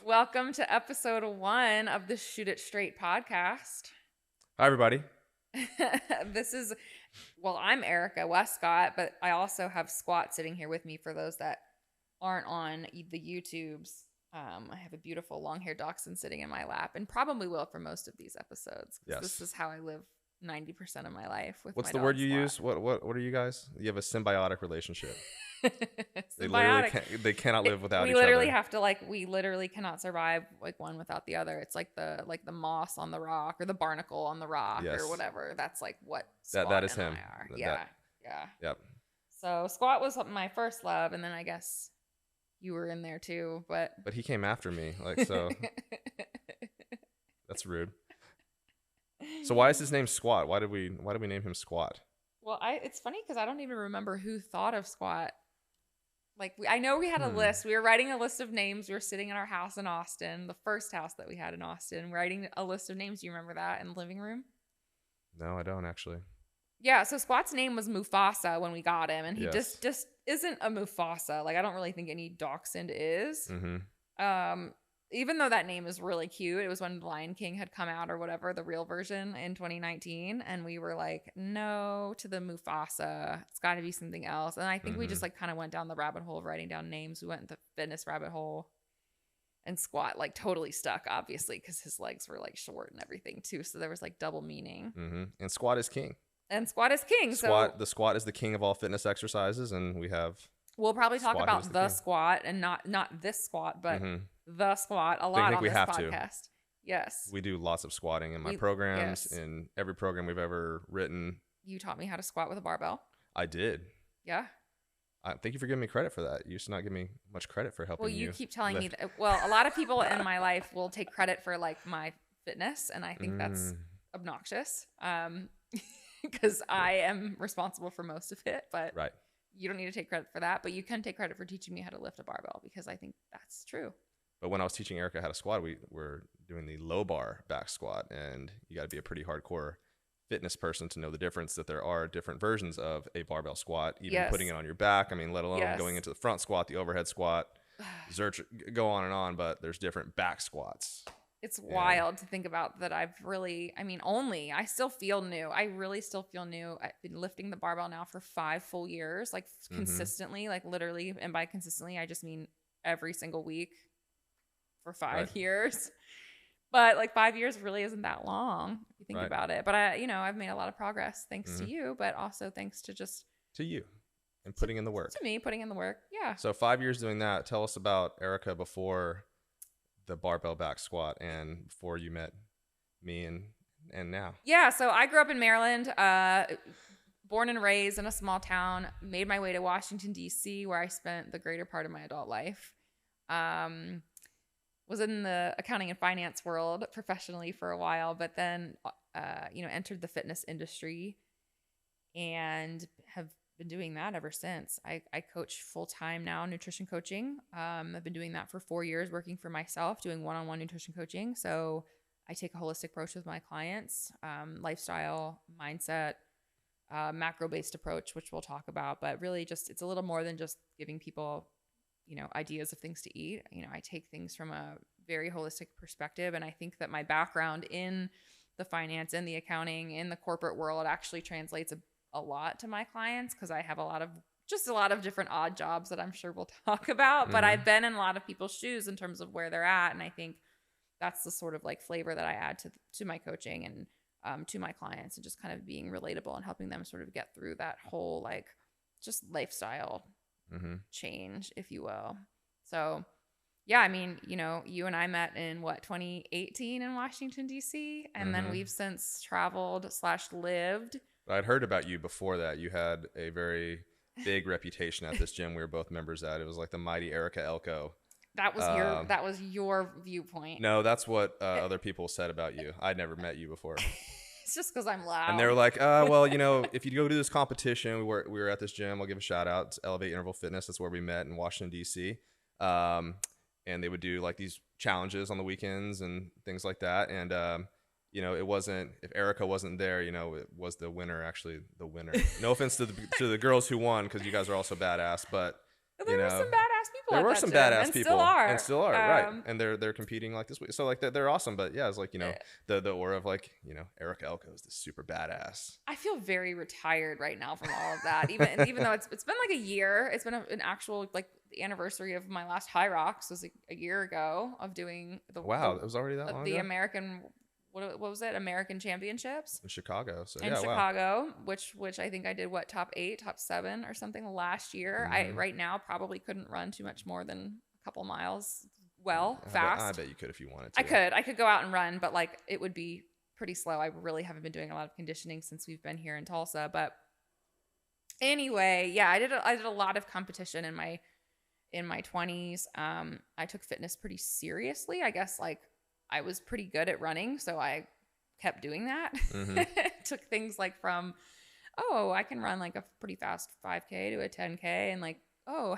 Welcome to episode 1 of the Shoot It Straight podcast. Hi, everybody. I'm Erika Wescott, but I also have Squat sitting here with me for those that aren't on the YouTubes. I have a beautiful long-haired dachshund sitting in my lap and probably will for most of these episodes. Yes. This is how I live 90% of my life with What's my the word you Squat. use? What are you guys? You have a symbiotic relationship. They Symbiotic. they cannot live without each We literally other. have to we literally cannot survive one without the other. It's like the moss on the rock or the barnacle on the rock Yes. or whatever. That's like what That Squat is and him. I are. That- Yeah. Yep. So Squat was my first love, and then I guess you were in there too, but But he came after me, so that's rude. So why is his name Squat? Why did we name him Squat? Well, it's funny because I don't even remember who thought of Squat. I know we had a list. We were writing a list of names. We were sitting in our house in Austin, the first house that we had in Austin, writing a list of names. Do you remember that in the living room? No, I don't actually. Yeah, so Squat's name was Mufasa when we got him, and he Yes. just isn't a Mufasa. I don't really think any dachshund is. Mm-hmm. Even though that name is really cute. It was when Lion King had come out or whatever, the real version in 2019, and we were like, no to the Mufasa. It's got to be something else. And I think we just kind of went down the rabbit hole of writing down names. We went in the fitness rabbit hole, and Squat totally stuck, obviously, because his legs were short and everything too. So there was double meaning. Mm-hmm. And Squat is king. And Squat is king. The squat is the king of all fitness exercises, and we have. We'll probably talk Squat, about who's the the king. squat and not this squat, but Mhm. the squat a lot think on we this have to. podcast. Yes. We do lots of squatting in my We- programs, yes. in every program we've ever written. You taught me how to squat with a barbell. I did. Yeah. Thank you for giving me credit for that. You used to not give me much credit for helping Well, you keep telling me lift. that. Well, a lot of people in my life will take credit for my fitness, and I think that's obnoxious. Because I am responsible for most of it, but Right. you don't need to take credit for that. But you can take credit for teaching me how to lift a barbell because I think that's true. But when I was teaching Erika how to squat, we were doing the low bar back squat, and you got to be a pretty hardcore fitness person to know the difference that there are different versions of a barbell squat, even Yes. putting it on your back. I mean, let alone Yes. going into the front squat, the overhead squat, go on and on, but there's different back squats. It's wild to think about that. I still feel new. I really still feel new. I've been lifting the barbell now for 5 full years, consistently, literally. And by consistently, I just mean every single week for 5 years. But 5 years really isn't that long if you think about it. But I've made a lot of progress thanks to you, but also thanks to just to you and putting in the work. To me, putting in the work. Yeah. So 5 years doing that. Tell us about Erika before the barbell back squat and before you met me and now. Yeah, so I grew up in Maryland, born and raised in a small town, made my way to Washington, D.C., where I spent the greater part of my adult life. Was in the accounting and finance world professionally for a while, but then, entered the fitness industry and have been doing that ever since. I coach full-time now, nutrition coaching. I've been doing that for 4 years, working for myself, doing one-on-one nutrition coaching. So I take a holistic approach with my clients, lifestyle, mindset, macro-based approach, which we'll talk about. But really it's a little more than just giving people, ideas of things to eat. I take things from a very holistic perspective. And I think that my background in the finance and the accounting in the corporate world actually translates a lot to my clients because I have a lot of different odd jobs that I'm sure we'll talk about. But I've been in a lot of people's shoes in terms of where they're at. And I think that's the sort of flavor that I add to my coaching and to my clients, and just kind of being relatable and helping them sort of get through that whole just lifestyle change, if you will. So yeah, you and I met in 2018 in Washington, D.C. And then we've since traveled / lived. I'd heard about you before that. You had a very big reputation at this gym we were both members at. It was like the mighty Erika Elko. That was your viewpoint. No, that's what other people said about you. I'd never met you before. It's just because I'm loud. And they were like, well, if you go do this competition, we were at this gym. I'll give a shout out to Elevate Interval Fitness. That's where we met in Washington, D.C. And they would do these challenges on the weekends and things like that. And, it wasn't, if Erika wasn't there, it was the winner, actually the winner. No offense to the girls who won, because you guys are also badass, but There were some badass people there at were that some gym, badass and people still are. right, and they're competing like this week, so like they're awesome. But yeah, it's like Uh, the aura of like Erika Elko is this super badass. I feel very retired right now from all of that. Even though it's been like a year, it's been an actual like the anniversary of my last High Rocks was a year ago of doing Wow, it was already that long the ago? American what was it, American Championships In Chicago. So in yeah, Chicago, which I think I did top 8, top 7 or something last year. I right now probably couldn't run too much more than a couple miles fast. I bet you could if you wanted to. I could go out and run, but like it would be pretty slow. I really haven't been doing a lot of conditioning since we've been here in Tulsa, but anyway, yeah, I did a lot of competition in my 20s. I took fitness pretty seriously. I guess like I was pretty good at running, so I kept doing that. Took things like from, I can run like a pretty fast 5K to a 10K, and like,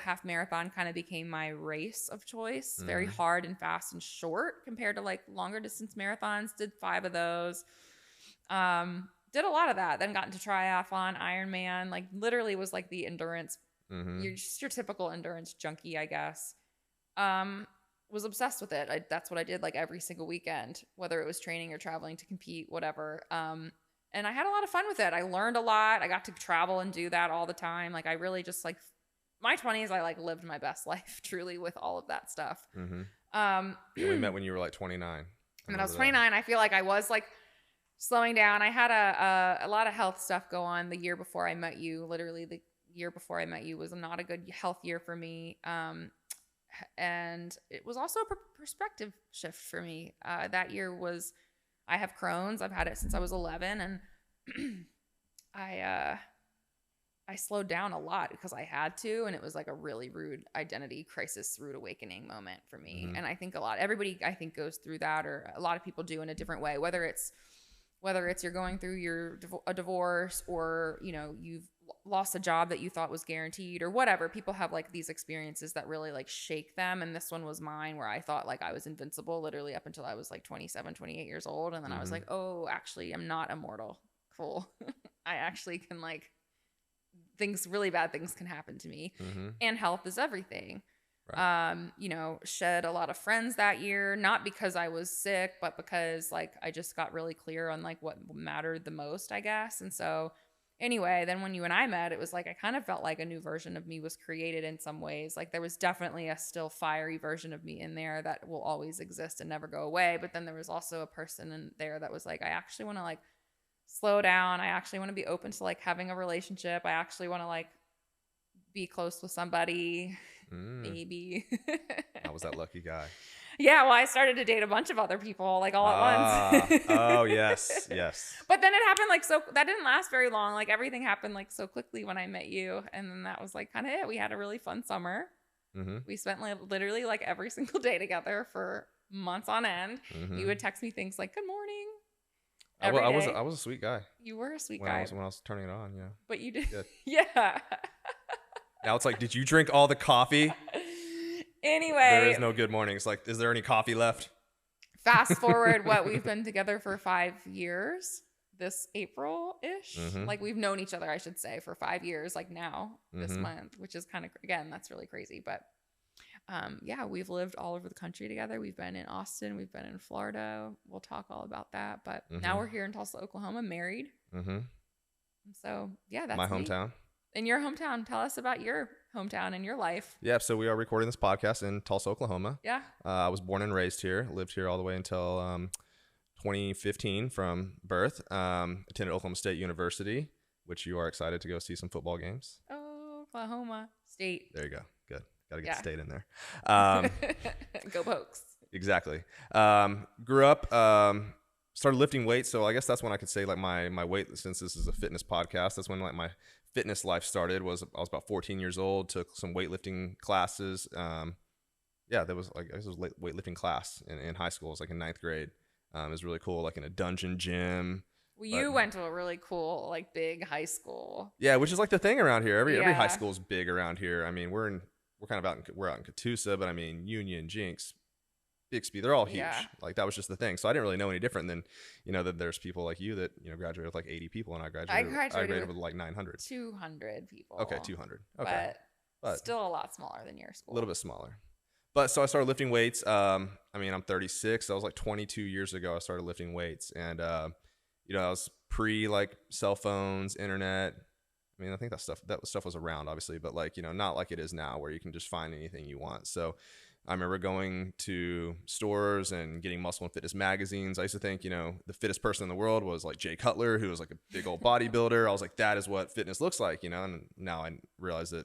half marathon kind of became my race of choice. Very hard and fast and short compared to like longer distance marathons. Did 5 of those. Did a lot of that. Then got into triathlon, Ironman, like literally was like the endurance. You're just your typical endurance junkie, I guess. Was obsessed with it. That's what I did like every single weekend, whether it was training or traveling to compete, whatever. And I had a lot of fun with it. I learned a lot. I got to travel and do that all the time. Like I really just like my 20s, I like lived my best life truly with all of that stuff. We met when you were like 29. And when I was 29, I feel like I was like slowing down. I had a lot of health stuff go on the year before I met you. Literally the year before I met you was not a good health year for me. And it was also a perspective shift for me. That year was, I have Crohn's. I've had it since I was 11, and I slowed down a lot because I had to, and it was like a really rude identity crisis, rude awakening moment for me. And I think everybody I think goes through that, or a lot of people do in a different way. Whether it's you're going through a divorce, or you've lost a job that you thought was guaranteed, or whatever. People have like these experiences that really like shake them, and this one was mine, where I thought like I was invincible literally up until I was like 27, 28 years old, and then I was like, oh, actually I'm not immortal. Cool. I actually can like really bad things can happen to me, and health is everything. Right. Shed a lot of friends that year, not because I was sick, but because like I just got really clear on like what mattered the most, I guess. And so anyway, then when you and I met, it was like I kind of felt like a new version of me was created in some ways. Like there was definitely a still fiery version of me in there that will always exist and never go away. But then there was also a person in there that was like, I actually want to like slow down. I actually want to be open to like having a relationship. I actually want to like be close with somebody. Maybe. I was that lucky guy. Yeah, well, I started to date a bunch of other people like all at once. Oh, yes. But then it happened like so that didn't last very long. Like everything happened like so quickly when I met you, and then that was like kind of it. We had a really fun summer. We spent like literally like every single day together for months on end. You would text me things like "Good morning." I was a sweet guy. You were a sweet guy when I was turning it on. Yeah. But you did. Good. Yeah. Now it's like, did you drink all the coffee? Anyway, there is no good mornings. Like, is there any coffee left? Fast forward, we've been together for 5 years this April-ish. Like we've known each other, I should say, for 5 years, like now this month, which is kind of, again, that's really crazy. But yeah, we've lived all over the country together. We've been in Austin. We've been in Florida. We'll talk all about that. But now we're here in Tulsa, Oklahoma, married. So yeah, that's my hometown. In your hometown. Tell us about your hometown and your life. Yeah, so we are recording this podcast in Tulsa, Oklahoma. Yeah. I was born and raised here. Lived here all the way until 2015 from birth. Attended Oklahoma State University, which you are excited to go see some football games. Oh, Oklahoma State. There you go. Good. Got to get State in there. Go Pokes. Exactly. Grew up, started lifting weights. So I guess that's when I could say like my weight, since this is a fitness podcast, that's when like my fitness life started. I was about 14 years old, took some weightlifting classes. There was like, I guess it was weightlifting class in high school. It was like in 9th grade. It was really cool, like in a dungeon gym. Well, you went to a really cool, like big high school. Yeah, which is like the thing around here. Every high school is big around here. I mean, we're out in Catoosa, but I mean, Union, Jinx, Bixby, they're all huge. Yeah. Like that was just the thing. So I didn't really know any different than, that there's people like you that, graduated with like 80 people, and I graduated with like 900. 200 people. Okay, 200. Okay. but Still a lot smaller than your school. A little bit smaller. But so I started lifting weights. I mean, I'm 36. That was like 22 years ago. I started lifting weights, and you know, I was pre like cell phones, internet. I mean, I think that stuff was around, obviously, but like, you know, not like it is now where you can just find anything you want. So I remember going to stores and getting muscle and fitness magazines. I used to think, you know, the fittest person in the world was like Jay Cutler, who was like a big old bodybuilder. I was like, that is what fitness looks like, you know. And now I realize that,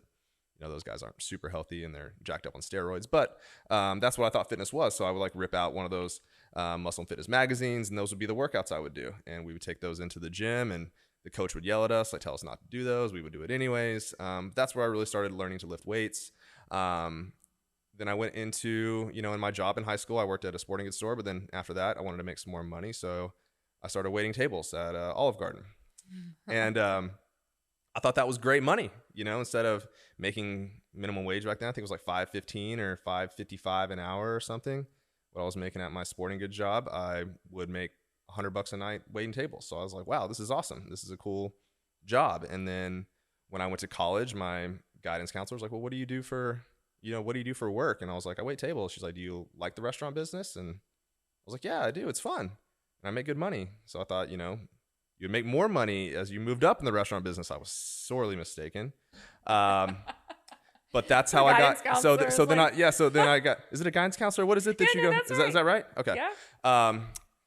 you know, those guys aren't super healthy and they're jacked up on steroids. But that's what I thought fitness was. So I would like rip out one of those muscle and fitness magazines, and those would be the workouts I would do. And we would take those into the gym, and the coach would yell at us, like tell us not to do those. We would do it anyways. That's where I really started learning to lift weights. Then I went into, you know, in my job in high school, I worked at a sporting goods store. But then after that, I wanted to make some more money. So I started waiting tables at Olive Garden. And I thought that was great money, you know, instead of making minimum wage back then. I think it was like $5.15 or $5.55 an hour or something. What I was making at my sporting goods job, I would make $100 a night waiting tables. So I was like, wow, this is awesome. This is a cool job. And then when I went to college, my guidance counselor was like, well, what do you do for work? And I was like, I wait tables. She's like, do you like the restaurant business? And I was like, yeah, I do. It's fun. And I make good money. So I thought, you know, you'd make more money as you moved up in the restaurant business. I was sorely mistaken. But that's how I got. So then I got, is it a guidance counselor? What is it that you go? Is that right? Okay. Yeah.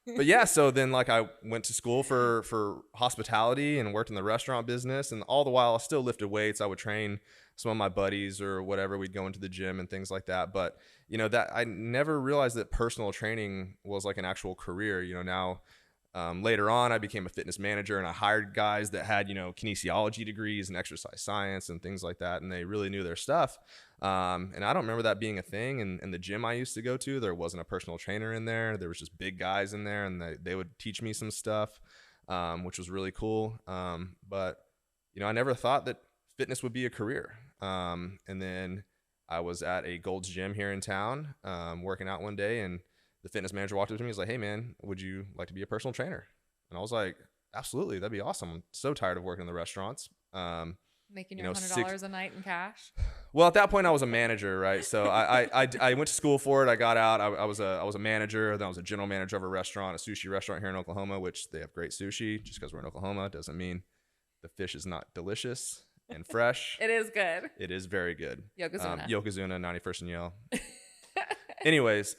But yeah, so then like I went to school for hospitality and worked in the restaurant business, and all the while I still lifted weights. I would train some of my buddies or whatever. We'd go into the gym and things like that. But you know, that I never realized that personal training was like an actual career. You know, now later on I became a fitness manager, and I hired guys that had, you know, kinesiology degrees and exercise science and things like that, and they really knew their stuff. And I don't remember that being a thing. In the gym I used to go to, there wasn't a personal trainer in there. There was just big guys in there, and they would teach me some stuff, which was really cool. But, you know, I never thought that fitness would be a career. And then I was at a Gold's Gym here in town, working out one day, and the fitness manager walked up to me. He's like, hey man, would you like to be a personal trainer? And I was like, absolutely. That'd be awesome. I'm so tired of working in the restaurants. Making your $100 a night in cash. Well, at that point I was a manager, right? So I went to school for it. I got out. I was a manager. Then I was a general manager of a restaurant, a sushi restaurant here in Oklahoma, which they have great sushi. Just because we're in Oklahoma doesn't mean the fish is not delicious and fresh. It is good. It is very good. Yokozuna. Yokozuna, 91st and Yale. Anyways,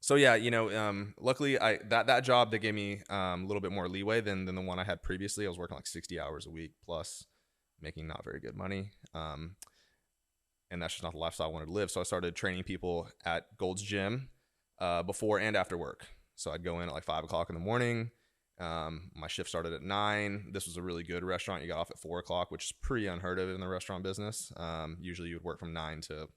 so yeah, you know, luckily that job, they gave me a little bit more leeway than the one I had previously. I was working like 60 hours a week plus, making not very good money. And that's just not the lifestyle I wanted to live. So I started training people at Gold's Gym before and after work. So I'd go in at like 5 o'clock in the morning. My shift started at 9. This was a really good restaurant. You got off at 4 o'clock, which is pretty unheard of in the restaurant business. Usually you would work from 9 to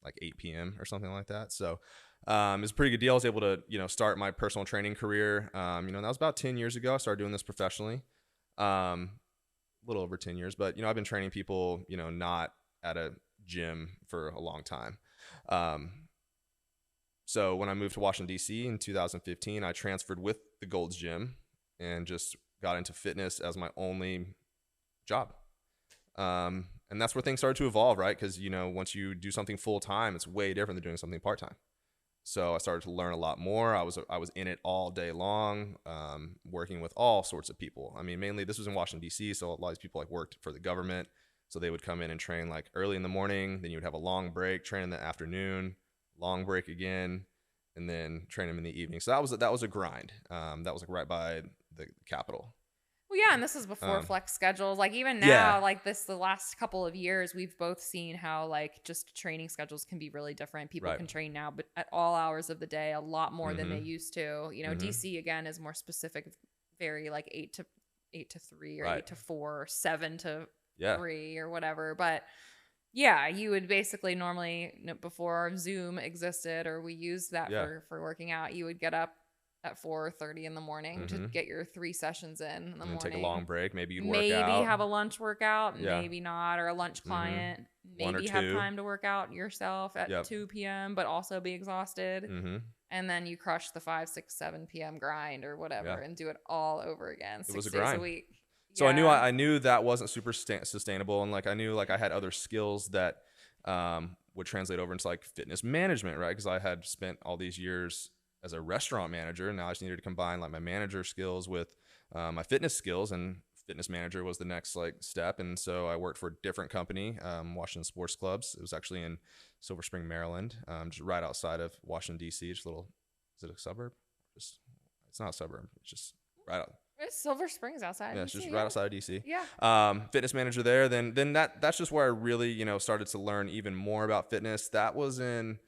like 8 p.m. or something like that. So it was a pretty good deal. I was able to, you know, start my personal training career. You know, that was about 10 years ago. I started doing this professionally. A little over 10 years, but you know, I've been training people, you know, not at a gym for a long time. So when I moved to Washington, D.C. in 2015, I transferred with the Gold's Gym and just got into fitness as my only job. And that's where things started to evolve, right? Because, you know, once you do something full time, it's way different than doing something part time. So I started to learn a lot more. I was in it all day long, working with all sorts of people. I mean, mainly this was in Washington, D.C., so a lot of these people like worked for the government. So they would come in and train like early in the morning. Then you would have a long break, train in the afternoon, long break again, and then train them in the evening. So that was a grind. That was like right by the Capitol. Well, yeah, and this is before flex schedules. Like even now, like the last couple of years, we've both seen how like just training schedules can be really different. People can train now, but at all hours of the day, a lot more than they used to. You know, DC again is more specific, very like 8 to 3 or 8 to 4 or 7 to 3 or whatever. But yeah, you would basically normally, before Zoom existed or we used that for working out, you would get up at 4:30 in the morning to get your 3 sessions in the morning. Take a long break. Maybe you'd work out. Maybe have a lunch workout. Maybe not, or a lunch client. Maybe have time to work out yourself at 2 p.m. but also be exhausted. And then you crush the 5, 6, 7 p.m. grind or whatever and do it all over again. 6 days a week. So Yeah. I knew that wasn't super sustainable, and like I knew like I had other skills that would translate over into like fitness management, right? Because I had spent all these years as a restaurant manager, and now I just needed to combine like my manager skills with my fitness skills, and fitness manager was the next like step. And so I worked for a different company, Washington Sports Clubs. It was actually in Silver Spring, Maryland, just right outside of Washington D.C. Just a little, is it a suburb? Just it's not a suburb. It's just right out. It's Silver Springs outside Yeah, of it's just DC. right Yeah. outside of DC. Yeah. Fitness manager there. Then that's just where I really, you know, started to learn even more about fitness. That was in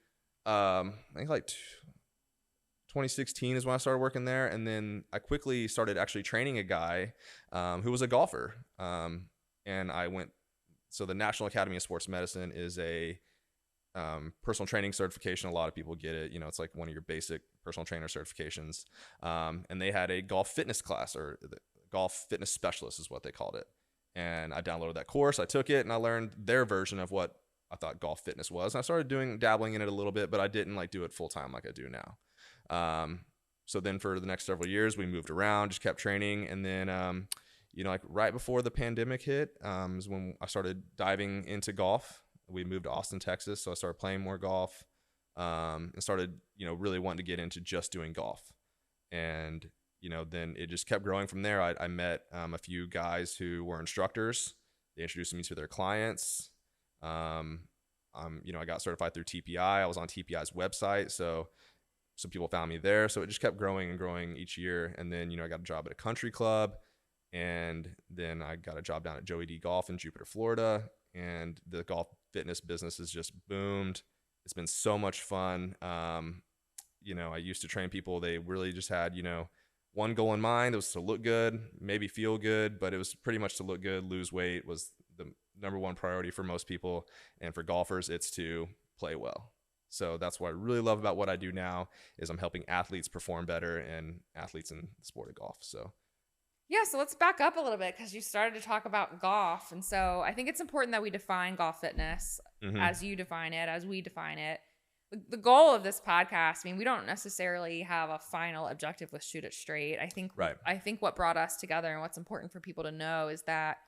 I think like 2016 is when I started working there, and then I quickly started actually training a guy who was a golfer. And I went. So the National Academy of Sports Medicine is a personal training certification. A lot of people get it. You know, it's like one of your basic personal trainer certifications. And they had a golf fitness class, or the golf fitness specialist is what they called it. And I downloaded that course. I took it and I learned their version of what I thought golf fitness was. And I started dabbling in it a little bit, but I didn't like do it full time like I do now. So then for the next several years, we moved around, just kept training. And then, you know, like right before the pandemic hit, is when I started diving into golf. We moved to Austin, Texas. So I started playing more golf, and started, you know, really wanting to get into just doing golf. And, you know, then it just kept growing from there. I met a few guys who were instructors. They introduced me to their clients. You know, I got certified through TPI. I was on TPI's website. So some people found me there. So it just kept growing and growing each year. And then, you know, I got a job at a country club. And then I got a job down at Joey D Golf in Jupiter, Florida. And the golf fitness business has just boomed. It's been so much fun. You know, I used to train people. They really just had, you know, one goal in mind. It was to look good, maybe feel good, but it was pretty much to look good. Lose weight was the number one priority for most people. And for golfers, it's to play well. So that's what I really love about what I do now is I'm helping athletes perform better, and athletes in the sport of golf. So Yeah, so let's back up a little bit because you started to talk about golf. And so I think it's important that we define golf fitness as you define it, as we define it. The goal of this podcast, I mean, we don't necessarily have a final objective with Shoot It Straight. Right. I think what brought us together and what's important for people to know is that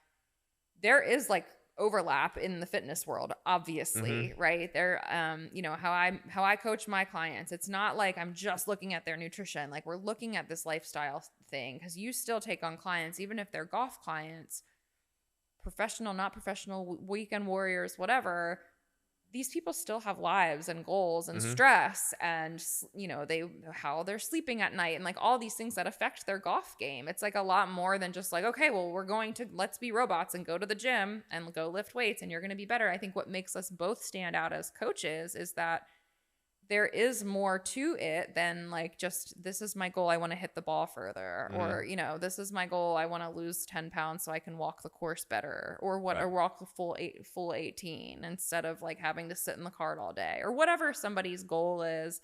there is like overlap in the fitness world, obviously, right? There, you know, how I coach my clients, it's not like I'm just looking at their nutrition. Like we're looking at this lifestyle thing, because you still take on clients, even if they're golf clients, professional, not professional, weekend warriors, whatever. These people still have lives and goals and stress, and, you know, how they're sleeping at night, and like all these things that affect their golf game. It's like a lot more than just like, okay, well, let's be robots and go to the gym and go lift weights and you're going to be better. I think what makes us both stand out as coaches is that there is more to it than like just, this is my goal, I want to hit the ball further, or, you know, this is my goal, I want to lose 10 pounds so I can walk the course better, or or walk the full 18 instead of like having to sit in the cart all day, or whatever somebody's goal is.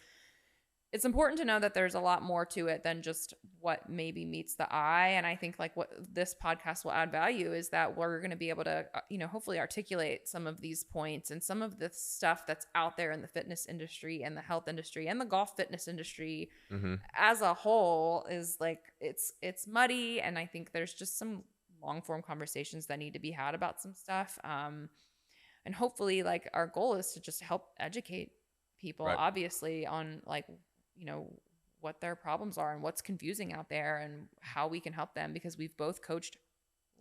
It's important to know that there's a lot more to it than just what maybe meets the eye. And I think like what this podcast will add value is that we're going to be able to, you know, hopefully articulate some of these points and some of the stuff that's out there in the fitness industry and the health industry and the golf fitness industry as a whole is like, it's muddy. And I think there's just some long form conversations that need to be had about some stuff. And hopefully like our goal is to just help educate people, obviously, on like, you know, what their problems are and what's confusing out there and how we can help them, because we've both coached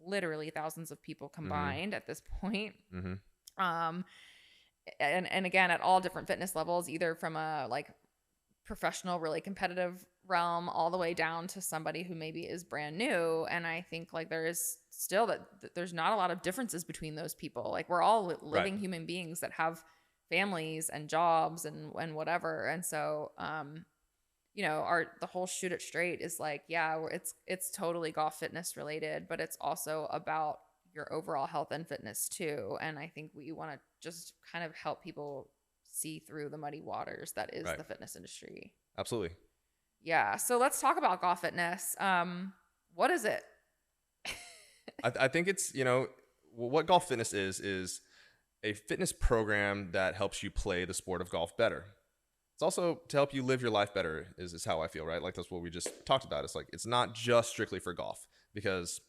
literally thousands of people combined at this point. And again, at all different fitness levels, either from a like professional, really competitive realm all the way down to somebody who maybe is brand new. And I think like there is still that there's not a lot of differences between those people. Like we're all living human beings that have families and jobs and whatever. And so, you know, the whole Shoot It Straight is like, yeah, it's totally golf fitness related, but it's also about your overall health and fitness too. And I think we want to just kind of help people see through the muddy waters that is the fitness industry. Absolutely. Yeah. So let's talk about golf fitness. What is it? I think it's, you know, what golf fitness is a fitness program that helps you play the sport of golf better. It's also to help you live your life better is how I feel, right? Like that's what we just talked about. It's like, it's not just strictly for golf, because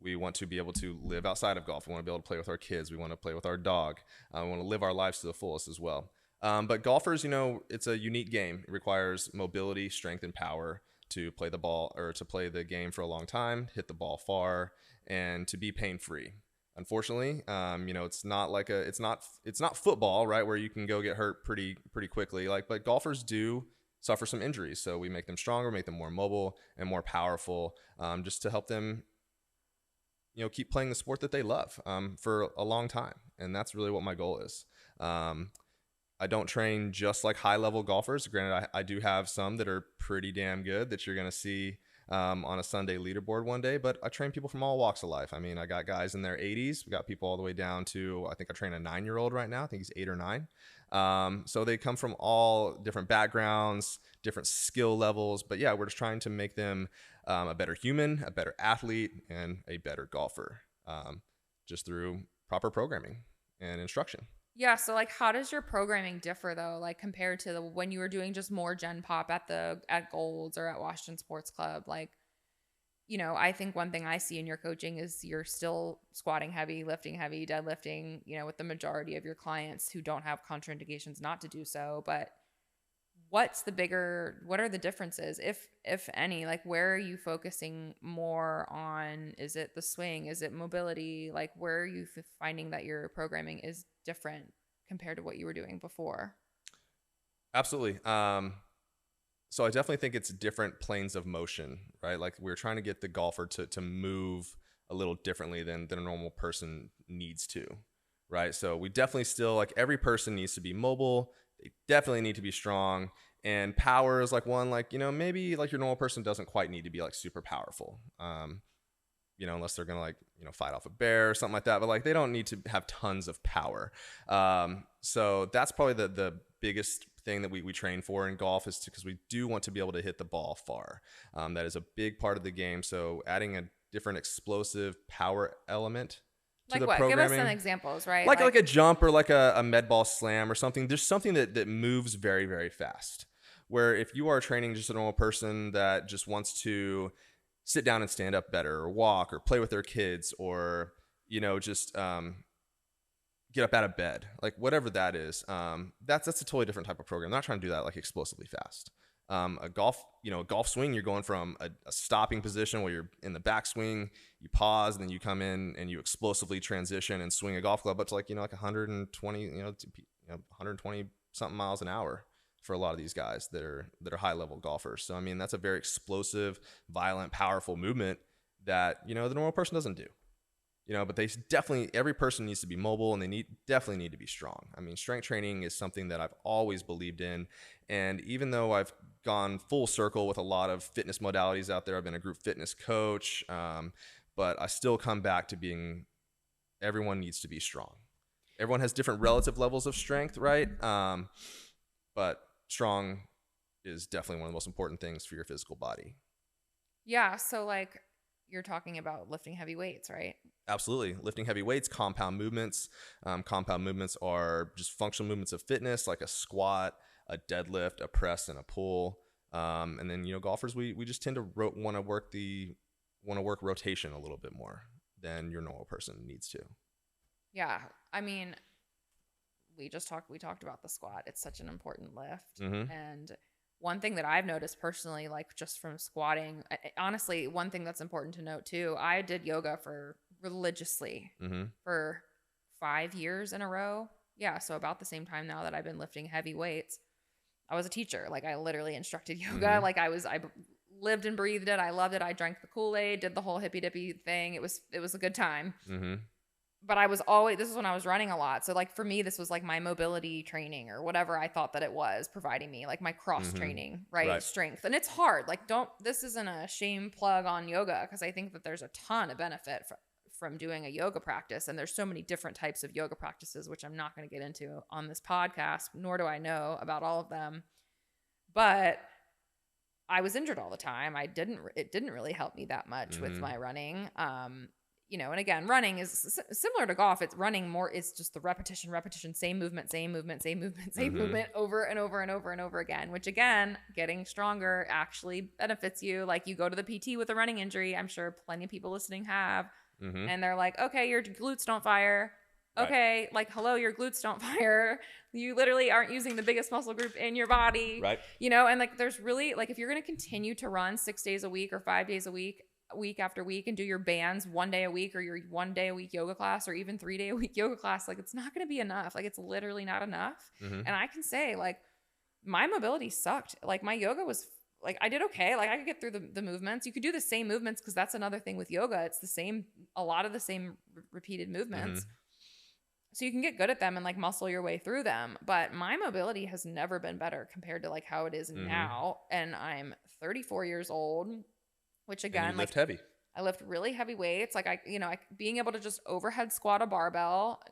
We want to be able to live outside of golf. We want to be able to play with our kids. We want to play with our dog. We want to live our lives to the fullest as well. But golfers, it's a unique game. It requires mobility, strength, and power to play the ball or to play the game for a long time, hit the ball far, and to be pain-free. Unfortunately, it's not football, right, where you can go get hurt pretty quickly. But golfers do suffer some injuries, so we make them stronger, make them more mobile and more powerful, just to help them, keep playing the sport that they love for a long time. And that's really what my goal is. I don't train just like high-level golfers. Granted, I do have some that are pretty damn good that you're going to see on a Sunday leaderboard one day, but I train people from all walks of life. I mean, I got guys in their 80s. We got people all the way down to, I think I train a 9-year-old right now. I think he's 8 or 9. So they come from all different backgrounds, different skill levels. But yeah, we're just trying to make them a better human, a better athlete, and a better golfer, just through proper programming and instruction. Yeah, so like how does your programming differ though, like compared to when you were doing just more Gen Pop at Golds or at Washington Sports Club? Like, I think one thing I see in your coaching is you're still squatting heavy, lifting heavy, deadlifting, with the majority of your clients who don't have contraindications not to do so. But what are the differences, if any? Like, where are you focusing more on? Is it the swing? Is it mobility? Like, where are you finding that your programming is different compared to what you were doing before? Absolutely. So I definitely think it's different planes of motion, right? Like we're trying to get the golfer to move a little differently than a normal person needs to, right? So we definitely still, like, every person needs to be mobile. They definitely need to be strong. And power is like one, like, maybe like your normal person doesn't quite need to be like super powerful. Unless they're going to fight off a bear or something like that, but like they don't need to have tons of power. So that's probably the biggest thing that we train for in golf, is because we do want to be able to hit the ball far. That is a big part of the game. So adding a different explosive power element to the programming. Give us some examples, right? Like a jump or like a med ball slam or something. There's something that moves very, very fast. Where if you are training just a normal person that just wants to sit down and stand up better, or walk, or play with their kids, or just get up out of bed, like whatever that is, that's a totally different type of program. I'm not trying to do that like explosively fast. A golf swing, you're going from a stopping position where you're in the backswing, you pause, and then you come in and you explosively transition and swing a golf club up to like 120 120 something miles an hour for a lot of these guys that are high level golfers. So I mean, that's a very explosive, violent, powerful movement that the normal person doesn't do. But every person needs to be mobile, and they definitely need to be strong. I mean, strength training is something that I've always believed in. And even though I've gone full circle with a lot of fitness modalities out there, I've been a group fitness coach, but I still come back to everyone needs to be strong. Everyone has different relative levels of strength, right? But strong is definitely one of the most important things for your physical body. Yeah. So like you're talking about lifting heavy weights, right? Absolutely. Lifting heavy weights, compound movements. Compound movements are just functional movements of fitness, like a squat, a deadlift, a press, and a pull. And then, golfers, we just tend to want to work rotation a little bit more than your normal person needs to. Yeah. I mean, we talked about the squat. It's such an important lift. Mm-hmm. And one thing that I've noticed personally, like just from squatting, honestly, one thing that's important to note too, I did yoga religiously for 5 years in a row. Yeah. So about the same time now that I've been lifting heavy weights. I was a teacher. Like I literally instructed yoga. Mm-hmm. Like I lived and breathed it. I loved it. I drank the Kool-Aid, did the whole hippy dippy thing. It was a good time. Mm-hmm. But this is when I was running a lot. So like for me, this was like my mobility training or whatever I thought that it was providing me, like my cross training, right? Strength. And it's hard. Like this isn't a shame plug on yoga, because I think that there's a ton of benefit from doing a yoga practice. And there's so many different types of yoga practices, which I'm not going to get into on this podcast, nor do I know about all of them. But I was injured all the time. It didn't really help me that much with my running. And again, running is similar to golf. It's running more. It's just the repetition, same movement, over and over and over and over again, which again, getting stronger actually benefits you. Like you go to the PT with a running injury. I'm sure plenty of people listening have. Mm-hmm. And they're like, okay, your glutes don't fire. Okay, like, hello, your glutes don't fire. You literally aren't using the biggest muscle group in your body. Right. You know, and like, there's really, like, if you're going to continue to run 6 days a week or 5 days a week, week after week, and do your bands 1 day a week, or your 1 day a week yoga class, or even 3 day a week yoga class, like, it's not going to be enough. Like, it's literally not enough. Mm-hmm. And I can say, like, my mobility sucked. Like, my yoga was, like, I did okay. Like, I could get through the movements. You could do the same movements, because that's another thing with yoga. It's the same, a lot of the same repeated movements. Mm-hmm. So you can get good at them and like muscle your way through them. But my mobility has never been better compared to like how it is now. And I'm 34 years old, which again, and you lift like, heavy. I lift really heavy weights. Like, being able to just overhead squat a barbell,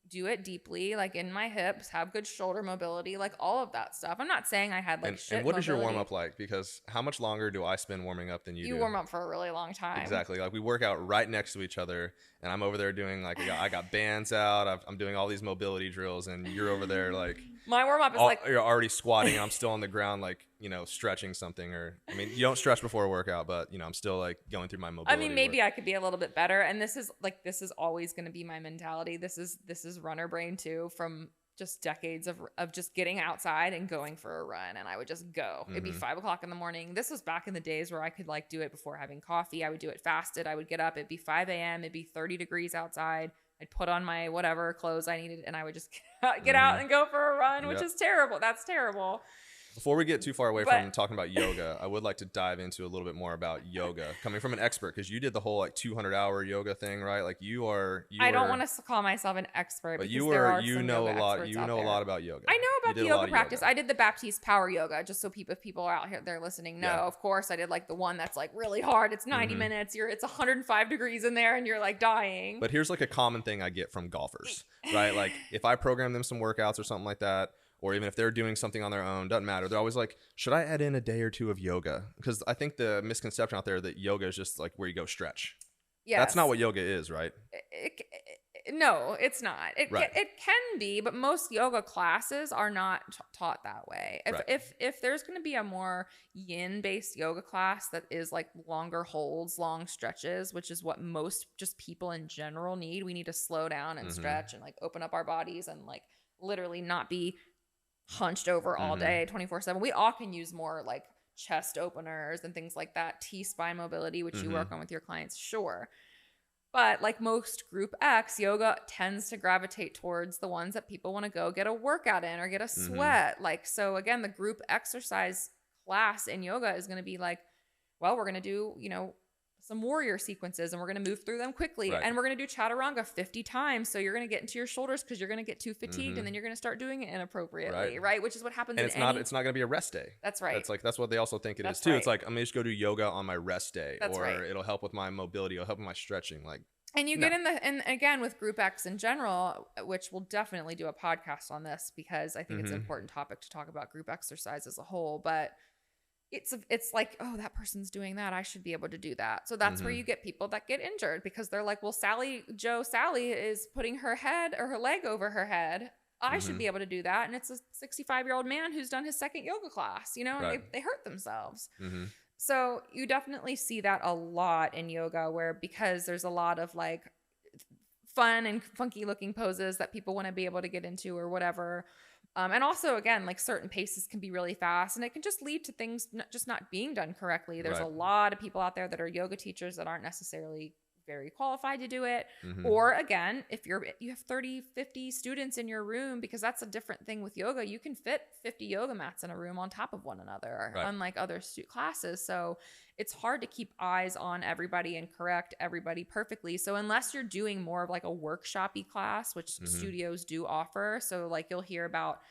do it deeply, like in my hips, have good shoulder mobility, like all of that stuff. I'm not saying I had like shit and what is your mobility. warm up like? Because how much longer do I spend warming up than you do? You warm up for a really long time. Exactly. Like, we work out right next to each other, and I'm over there doing like, I got bands out. I'm doing all these mobility drills, and you're over there like, my warm up is like, you're already squatting, and I'm still on the ground, like, stretching something. Or, I mean, you don't stretch before a workout, but I'm still like going through my mobility. I mean, maybe I could be a little bit better. And this is always going to be my mentality. This is runner brain too, from just decades of just getting outside and going for a run. And I would just go. It'd be 5 o'clock in the morning. This was back in the days where I could like do it before having coffee. I would do it fasted. I would get up. It'd be 5 a.m. It'd be 30 degrees outside. I'd put on my whatever clothes I needed, and I would just get out and go for a run, which is terrible. That's terrible. Before we get too far away from talking about yoga, I would like to dive into a little bit more about yoga, coming from an expert, because you did the whole like 200-hour yoga thing, right? Like, I don't want to call myself an expert, but because there are some know yoga a lot. experts You out know there. a lot about yoga. I know about the yoga practice. Yoga. I did the Baptiste power yoga, just so if people are out here there listening know. Of course, I did like the one that's like really hard. It's 90 minutes. It's 105 degrees in there, and you're like dying. But here's like a common thing I get from golfers, right? Like, if I program them some workouts or something like that, or even if they're doing something on their own, doesn't matter. They're always like, should I add in a day or two of yoga? Because I think the misconception out there that yoga is just like where you go stretch. Yeah, that's not what yoga is, right? No, it's not. It Right. It can be, but most yoga classes are not taught that way. If there's going to be a more yin based yoga class that is like longer holds, long stretches, which is what most just people in general need. We need to slow down and stretch and like open up our bodies and like literally not be hunched over all day 24/7. We all can use more like chest openers and things like that, T-spine mobility, which you work on with your clients, sure. But like most group X, yoga tends to gravitate towards the ones that people want to go get a workout in or get a sweat. Like, so again, the group exercise class in yoga is going to be like, well, we're going to do, some warrior sequences, and we're going to move through them quickly. Right. And we're going to do chaturanga 50 times. So you're going to get into your shoulders because you're going to get too fatigued, and then you're going to start doing it inappropriately, right? Which is what happens. And it's not going to be a rest day. That's right. That's what they also think it is too. Right. It's like, I'm going to just go do yoga on my rest day, it'll help with my mobility. It'll help with my stretching. Like, and you get and again, with Group X in general, which we'll definitely do a podcast on this, because I think it's an important topic to talk about group exercise as a whole, but it's like, oh, that person's doing that, I should be able to do that. So that's where you get people that get injured, because they're like, well, Sally is putting her head or her leg over her head. I should be able to do that. And it's a 65-year-old man who's done his second yoga class, and they hurt themselves. So you definitely see that a lot in yoga, where because there's a lot of like fun and funky looking poses that people want to be able to get into or whatever. And also, again, like certain paces can be really fast, and it can just lead to things just not being done correctly. There's a lot of people out there that are yoga teachers that aren't necessarily very qualified to do it. Or again, if you have 30, 50 students in your room, because that's a different thing with yoga. You can fit 50 yoga mats in a room on top of one another, unlike other classes. So it's hard to keep eyes on everybody and correct everybody perfectly. So unless you're doing more of like a workshop-y class, which studios do offer. So like you'll hear about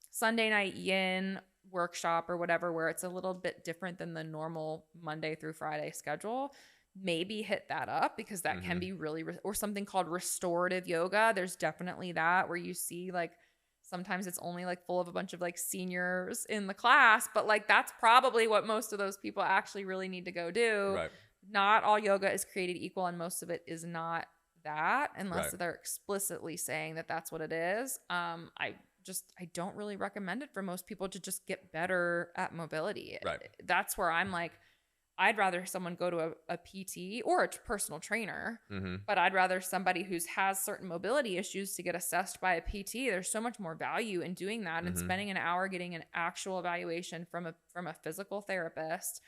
Sunday night yin workshop or whatever, where it's a little bit different than the normal Monday through Friday schedule. Maybe hit that up, because that can be really, or something called restorative yoga. There's definitely that, where you see like, sometimes it's only like full of a bunch of like seniors in the class, but like that's probably what most of those people actually really need to go do. Right. Not all yoga is created equal, and most of it is not that, unless they're explicitly saying that that's what it is. I don't really recommend it for most people to just get better at mobility. Right. That's where I'm like, I'd rather someone go to a PT or a personal trainer, but I'd rather somebody who has certain mobility issues to get assessed by a PT. There's so much more value in doing that and spending an hour getting an actual evaluation from a physical therapist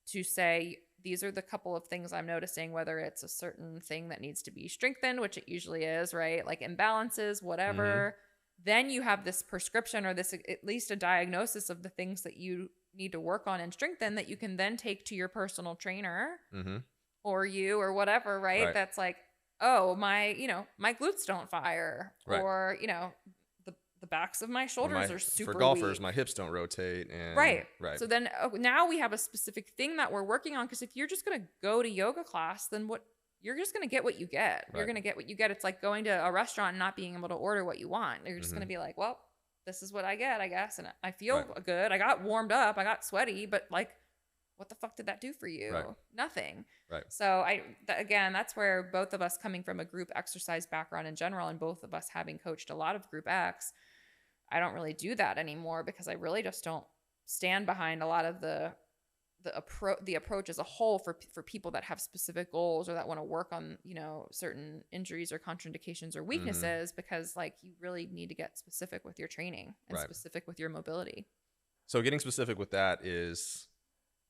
to say, these are the couple of things I'm noticing, whether it's a certain thing that needs to be strengthened, which it usually is, right? Like imbalances, whatever. Then you have this prescription or this, at least a diagnosis of the things that you need to work on and strengthen that you can then take to your personal trainer or you or whatever, right? That's like, oh, my glutes don't fire, or, the backs of my shoulders are super for golfers, weak. my hips don't rotate. And right. So then now we have a specific thing that we're working on, because if you're just going to go to yoga class, then you're just going to get what you get. You're going to get what you get. It's like going to a restaurant and not being able to order what you want. You're just going to be like, well, this is what I get, I guess. And I feel good. I got warmed up. I got sweaty, but like, what the fuck did that do for you? Nothing. So again, that's where both of us, coming from a group exercise background in general, and both of us having coached a lot of group X, I don't really do that anymore, because I really just don't stand behind a lot of the approach as a whole for people that have specific goals or that want to work on, certain injuries or contraindications or weaknesses, because like you really need to get specific with your training and specific with your mobility. So getting specific with that is,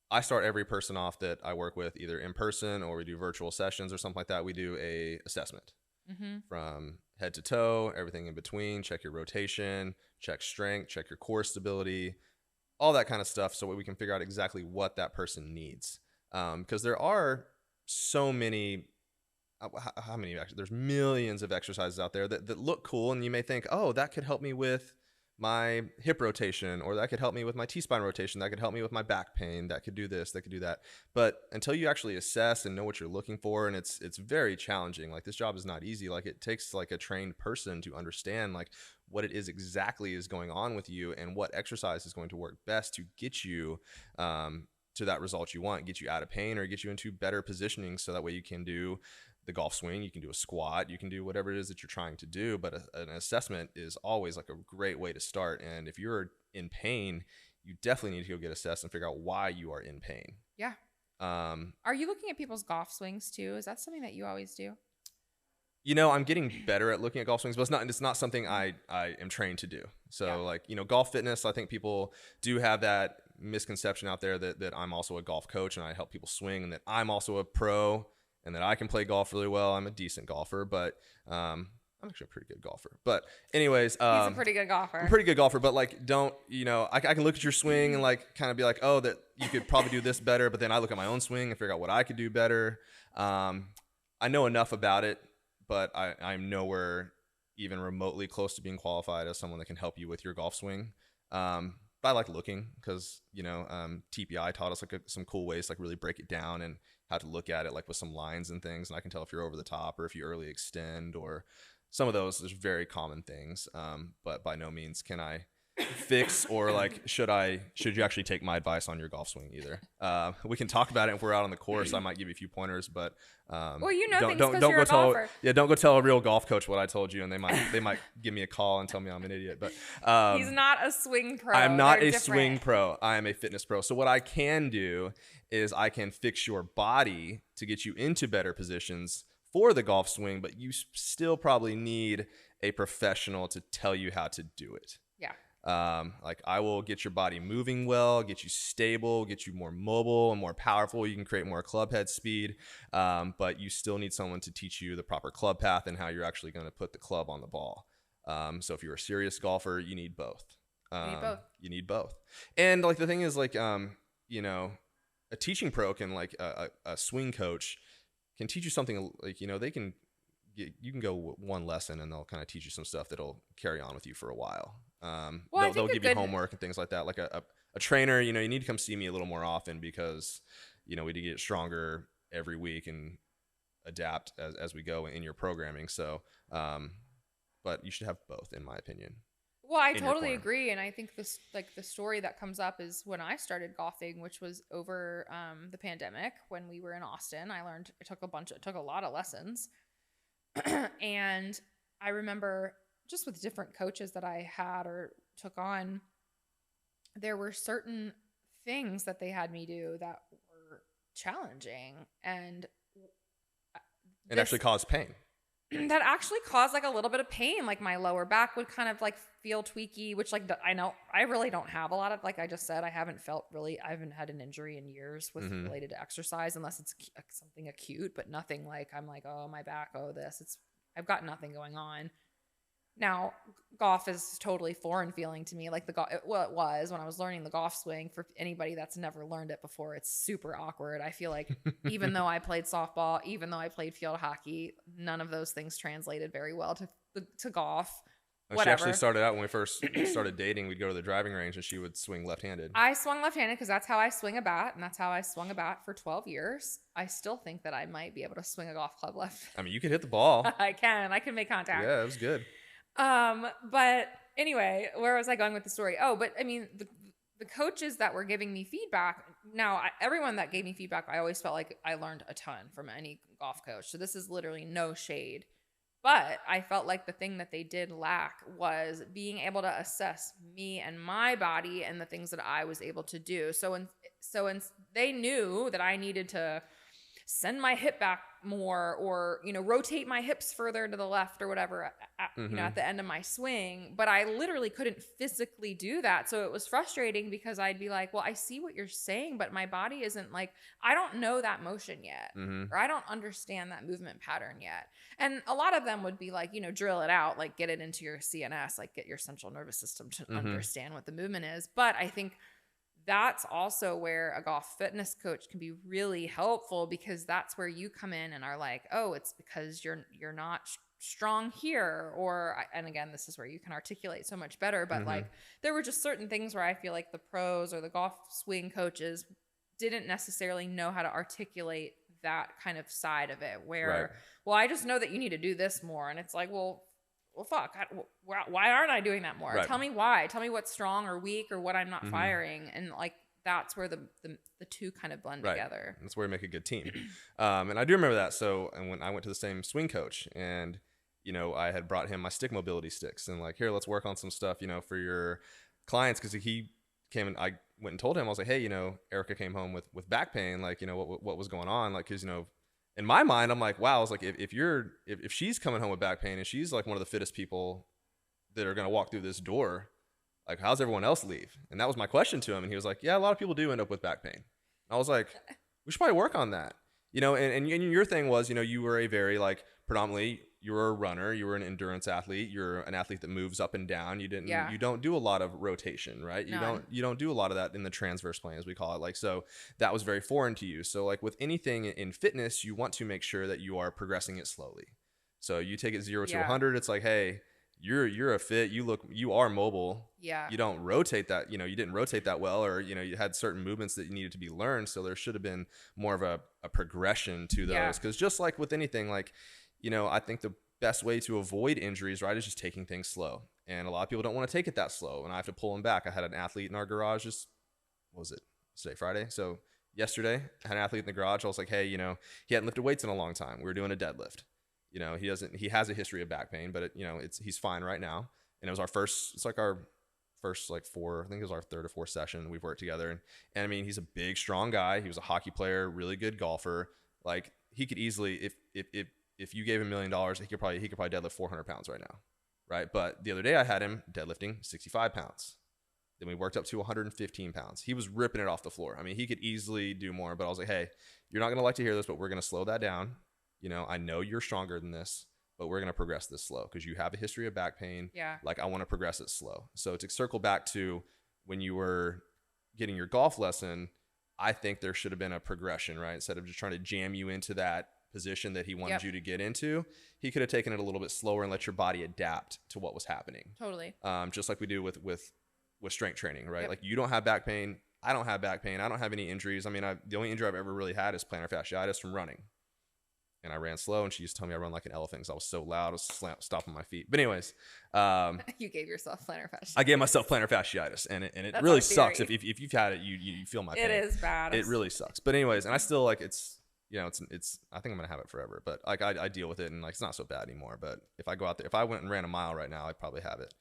I start every person off that I work with either in person or we do virtual sessions or something like that. We do a assessment from head to toe, everything in between, check your rotation, check strength, check your core stability, all that kind of stuff, so we can figure out exactly what that person needs. Because there are so many, how many, there's millions of exercises out there that look cool, and you may think, oh, that could help me with my hip rotation, or that could help me with my T-spine rotation, that could help me with my back pain, that could do this, that could do that. But until you actually assess and know what you're looking for, and it's very challenging. Like, this job is not easy. Like, it takes like a trained person to understand like what it is exactly is going on with you, and what exercise is going to work best to get you to that result you want, get you out of pain, or get you into better positioning, so that way you can do the golf swing, you can do a squat, you can do whatever it is that you're trying to do. But an assessment is always like a great way to start. And if you're in pain, you definitely need to go get assessed and figure out why you are in pain. Yeah. Are you looking at people's golf swings too? Is that something that you always do? I'm getting better at looking at golf swings, but it's not something I am trained to do. So like, golf fitness, I think people do have that misconception out there that I'm also a golf coach and I help people swing, and that I'm also a pro, and that I can play golf really well. I'm a decent golfer, but I'm actually a pretty good golfer. But anyways, he's a pretty good golfer. I'm a pretty good golfer, but like, don't, I can look at your swing and like kind of be like, oh, that you could probably do this better. But then I look at my own swing and figure out what I could do better. I know enough about it, but I'm nowhere even remotely close to being qualified as someone that can help you with your golf swing. But I like looking, because TPI taught us like some cool ways to like really break it down and how to look at it like with some lines and things, and I can tell if you're over the top or if you early extend, or some of those. There's very common things, but by no means can I fix, or like should you actually take my advice on your golf swing either. We can talk about it if we're out on the course. I might give you a few pointers, but well, don't go tell a real golf coach what I told you, and they might give me a call and tell me I'm an idiot. But he's not a swing pro. I'm not a swing pro. I am a fitness pro. So what I can do is I can fix your body to get you into better positions for the golf swing, but you still probably need a professional to tell you how to do it. Yeah. Like, I will get your body moving well, get you stable, get you more mobile and more powerful. You can create more club head speed, but you still need someone to teach you the proper club path and how you're actually going to put the club on the ball. So if you're a serious golfer, you need both. You need both. And like, the thing is, like, a teaching pro can, like, a swing coach can teach you something, like, you can go one lesson and they'll kind of teach you some stuff that'll carry on with you for a while. They'll give you homework and things like that. Like a trainer, you need to come see me a little more often, because, we need to get stronger every week and adapt as we go in your programming. So, but you should have both, in my opinion. Well, I totally agree. And I think this, like, the story that comes up is when I started golfing, which was over the pandemic when we were in Austin. I took a lot of lessons. And I remember, just with different coaches that I had or took on, there were certain things that they had me do that were challenging. And It actually caused pain. that actually caused like a little bit of pain. Like my lower back would kind of like feel tweaky, which like I know I really don't have a lot of, like I just said, I haven't had an injury in years with related to exercise, unless it's something acute, but nothing like I'm like, oh, my back, oh, I've got nothing going on. Now, golf is totally foreign feeling to me. Like it was when I was learning the golf swing. For anybody that's never learned it before, it's super awkward. I feel like even though I played softball, even though I played field hockey, none of those things translated very well to golf. She actually started out when we first started dating. We'd go to the driving range and she would swing left-handed. I swung left-handed because that's how I swing a bat, and that's how I swung a bat for 12 years. I still think that I might be able to swing a golf club left. I mean, you could hit the ball. I can make contact. Yeah, it was good. But anyway, where was I going with the story? Oh, but I mean, the coaches that were giving me feedback, everyone that gave me feedback, I always felt like I learned a ton from any golf coach. So this is literally no shade. But I felt like the thing that they did lack was being able to assess me and my body and the things that I was able to do. So they knew that I needed to send my hip back more, or, rotate my hips further to the left or whatever, at the end of my swing. But I literally couldn't physically do that. So it was frustrating because I'd be like, well, I see what you're saying, but my body isn't like, I don't know that motion yet, or I don't understand that movement pattern yet. And a lot of them would be like, drill it out, like get it into your CNS, like get your central nervous system to understand what the movement is. But I think that's also where a golf fitness coach can be really helpful, because that's where you come in and are like, oh, it's because you're not strong here. And again, this is where you can articulate so much better. But like, there were just certain things where I feel like the pros or the golf swing coaches didn't necessarily know how to articulate that kind of side of it, where, well, I just know that you need to do this more. And it's like, well, fuck, why aren't I doing that more? Right. Tell me why. Tell me what's strong or weak or what I'm not firing. And like, that's where the two kind of blend together. That's where you make a good team. And I do remember that. So, and when I went to the same swing coach, and, I had brought him my stick mobility sticks, and like, here, let's work on some stuff, for your clients. Cause he came and I went and told him, I was like, hey, Erika came home with back pain. Like, what was going on? Like, cause, in my mind, I'm like, wow, I was like, if she's coming home with back pain and she's like one of the fittest people that are going to walk through this door, like, how's everyone else leave? And that was my question to him. And he was like, yeah, a lot of people do end up with back pain. And I was like, we should probably work on that. And your thing was, you were a very like, predominantly, you were a runner, you were an endurance athlete, you're an athlete that moves up and down. You don't do a lot of rotation, right? You don't do a lot of that in the transverse plane, as we call it. Like, so that was very foreign to you. So like with anything in fitness, you want to make sure that you are progressing it slowly. So you take it 0 to 100. It's like, hey, you're a fit, you are mobile. Yeah. You don't rotate that, you didn't rotate that well, or, you had certain movements that needed to be learned. So there should have been more of a progression to those. Yeah. Cause just like with anything, like, I think the best way to avoid injuries, right, is just taking things slow. And a lot of people don't want to take it that slow, and I have to pull them back. I had an athlete in our garage what was it? Today, Friday? So yesterday, I had an athlete in the garage. I was like, hey, he hadn't lifted weights in a long time. We were doing a deadlift. He has a history of back pain, but he's fine right now. And it was our first like four, I think it was our third or fourth session we've worked together. And I mean, he's a big, strong guy. He was a hockey player, really good golfer. Like, he could easily, if you gave him $1 million, he could probably deadlift 400 pounds right now. Right. But the other day I had him deadlifting 65 pounds. Then we worked up to 115 pounds. He was ripping it off the floor. I mean, he could easily do more, but I was like, hey, you're not going to like to hear this, but we're going to slow that down. I know you're stronger than this, but we're going to progress this slow because you have a history of back pain. Yeah. Like, I want to progress it slow. So to circle back to when you were getting your golf lesson, I think there should have been a progression, right? Instead of just trying to jam you into that position that he wanted you to get into, he could have taken it a little bit slower and let your body adapt to what was happening. Totally. Just like we do with strength training, right? Yep. Like, you don't have back pain. I don't have back pain. I don't have any injuries. I mean, the only injury I've ever really had is plantar fasciitis from running. And I ran slow, and she used to tell me I run like an elephant because I was so loud. I was stomping my feet. But anyways, you gave yourself plantar fasciitis. I gave myself plantar fasciitis, and it really sucks. If you've had it, you feel my pain. It is bad. It really sucks. But anyways, and I still like it's I think I'm gonna have it forever. But like I deal with it, and like it's not so bad anymore. But if I go out there, if I went and ran a mile right now, I'd probably have it.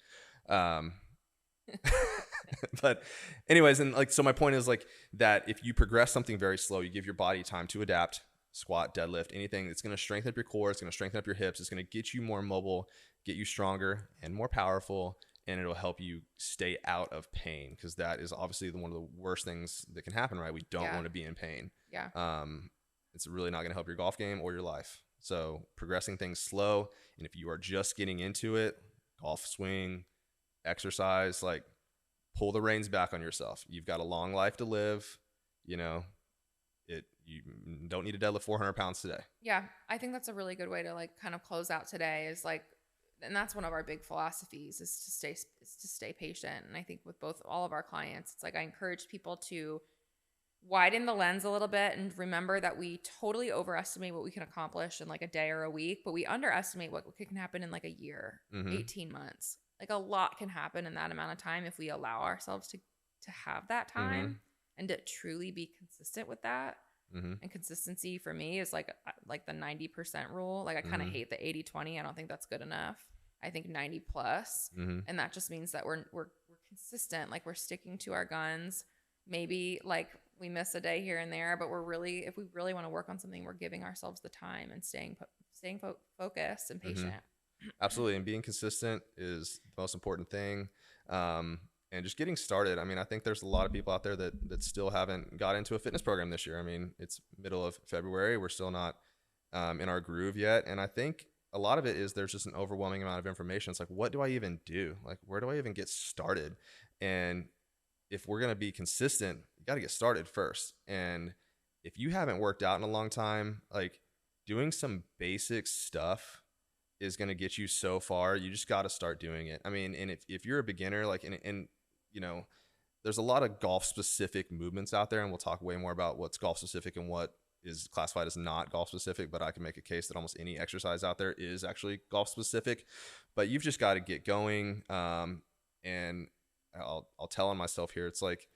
But anyways, and like, so my point is like that if you progress something very slow, you give your body time to adapt, squat, deadlift, anything, it's going to strengthen up your core. It's going to strengthen up your hips. It's going to get you more mobile, get you stronger and more powerful. And it'll help you stay out of pain, because that is obviously one of the worst things that can happen, right? We don't want to be in pain. Yeah. It's really not going to help your golf game or your life. So progressing things slow. And if you are just getting into it, golf swing, exercise, like, pull the reins back on yourself. You've got a long life to live. You know, you don't need to deadlift 400 pounds today. Yeah. I think that's a really good way to like kind of close out today, is like, and that's one of our big philosophies, is to stay patient. And I think with all of our clients, it's like, I encourage people to widen the lens a little bit and remember that we totally overestimate what we can accomplish in like a day or a week, but we underestimate what can happen in like a year, 18 months. Like, a lot can happen in that amount of time if we allow ourselves to have that time and to truly be consistent with that. And consistency for me is like the 90% rule. Like, I kind of hate the 80-20. I don't think that's good enough. I think 90 plus. And that just means that we're consistent. Like, we're sticking to our guns. Maybe like we miss a day here and there, but if we really want to work on something, we're giving ourselves the time and staying focused and patient. Absolutely. And being consistent is the most important thing. And just getting started. I mean, I think there's a lot of people out there that still haven't got into a fitness program this year. I mean, it's middle of February. We're still not in our groove yet. And I think a lot of it is there's just an overwhelming amount of information. It's like, what do I even do? Like, where do I even get started? And if we're going to be consistent, you got to get started first. And if you haven't worked out in a long time, like, doing some basic stuff is going to get you so far. You just got to start doing it. I mean, and if you're a beginner, like, and you know, there's a lot of golf specific movements out there, and we'll talk way more about what's golf specific and what is classified as not golf specific, but I can make a case that almost any exercise out there is actually golf specific. But you've just got to get going. And I'll tell on myself here, it's like,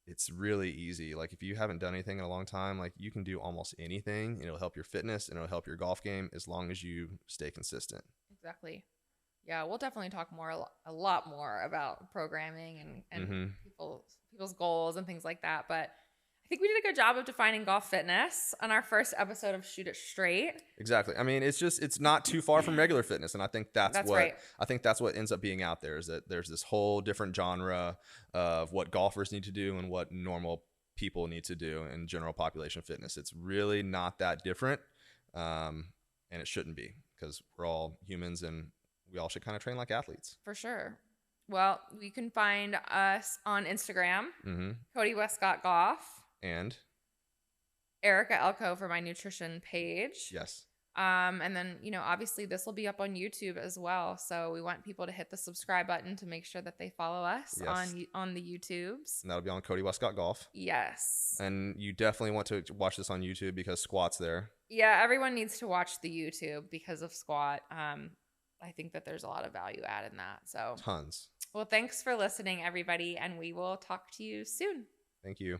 it's really easy. Like, if you haven't done anything in a long time, like, you can do almost anything, and it'll help your fitness and it'll help your golf game as long as you stay consistent. Exactly. Yeah, we'll definitely talk a lot more about programming and people's goals and things like that. But I think we did a good job of defining golf fitness on our first episode of Shoot It Straight. Exactly. I mean, it's not too far from regular fitness, and I think that's what right. I think that's what ends up being out there, is that there's this whole different genre of what golfers need to do and what normal people need to do in general population fitness. It's really not that different, and it shouldn't be, because we're all humans and we all should kind of train like athletes. For sure. Well, you can find us on Instagram, Cody Wescott Golf, and Erika Elko for my nutrition page. Yes. And then, obviously this will be up on YouTube as well. So we want people to hit the subscribe button to make sure that they follow us on the YouTubes. And that'll be on Cody Wescott Golf. Yes. And you definitely want to watch this on YouTube because Squat's there. Yeah, everyone needs to watch the YouTube because of Squat. I think that there's a lot of value add in that. So tons. Well, thanks for listening, everybody, and we will talk to you soon. Thank you.